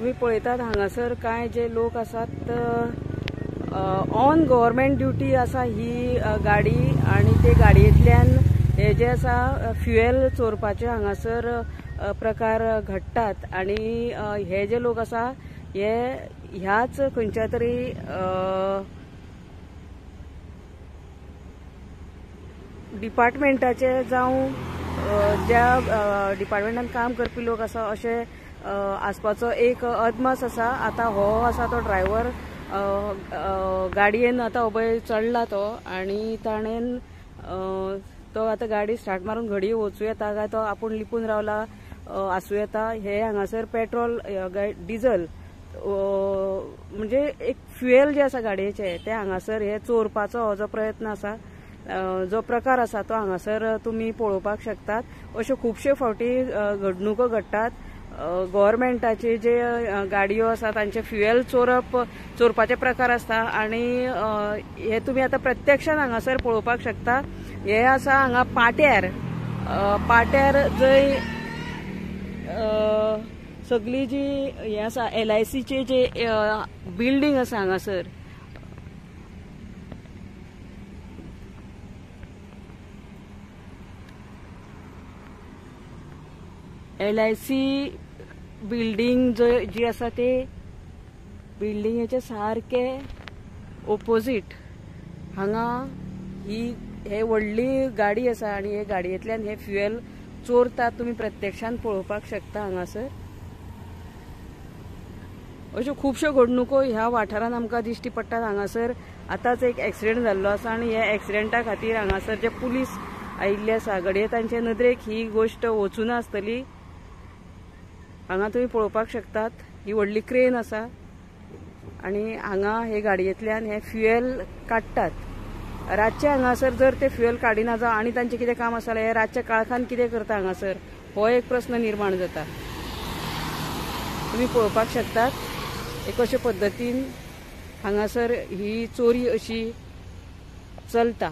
तुम्ही पळयतात हांगासर कांय जे लोक आसात ऑन गव्हर्मेंट ड्युटी आसा ही गाडी आणि ते गाडयेंतल्यान हे जे आसा फ्युएल चोरपाचे हांगासर प्रकार घडटात आणि हे जे लोक आसा हे ह्याच खंयच्या तरी डिपार्टमेंटाचे जावं ज्या डिपार्टमेंटान काम करपी लोक आसा अशे आसपाचो एक अदमास आसा। आता हो आसा तो ड्रायव्हर गाडयेन आता उबय चडला तो आणि ताणेन तो आता गाडी स्टार्ट मारून घडी वचूं येता काय तो आपूण लिपून रावला आसूं येता। हे हांगासर पेट्रोल डिझल म्हणजे एक फ्युएल जे आसा गाडयेचे ते हांगासर हे चोरपाचो हो जो प्रयत्न आसा जो प्रकार आसा तो हांगासर तुम्ही पळोवपाक शकतात। अश्यो खुबश्यो फावटी घडणुको घडटात। गव्हर्मेंटाचे जे गाडयो आसा तांचे फ्युएल चोरपाचे प्रकार आसता आणि हे तुम्ही आता प्रत्यक्षान हांगासर पळोवपाक शकता। हे आसा हांगा पाट्यार जंय सगळी जी हे आसा LIC चे जे बिल्डिंग आसा हांगासर LIC बिल्डिंग जी आसा ते बिल्डिंगेचे सारखे ओपोजिट हांगा हे व्हडली गाडी आसा आणि हे गाडयेंतल्यान हे फ्युएल चोरतात तुम्ही प्रत्यक्षान पळोवपाक शकता हांगासर। अश्यो खुबश्यो घडणुको ह्या वाठारान आमकां दिश्टी पडटात। हांगासर आताच एक एक्सिडेंट जाल्लो आसा आणि ह्या एक्सिडेंटा खातीर हांगासर जे पुलीस आयिल्ले आसा घडये तांचे नदरेक ही गोष्ट वचूं नासतली। हांगा तुम्ही पळोवपाक शकतात ही व्हडली क्रेन आसा आणि हांगा हे गाडयेंतल्यान हे फ्युएल काडटात। रातचे हांगासर जर ते फ्युएल काडिना जावं आनी तांचे कितें काम आसा हे रातच्या काळखान कितें करता हांगासर हो एक प्रश्न निर्माण जाता। तुम्ही पळोवपाक शकतात एक अशे पद्दतीन हांगासर ही चोरी अशी चलता।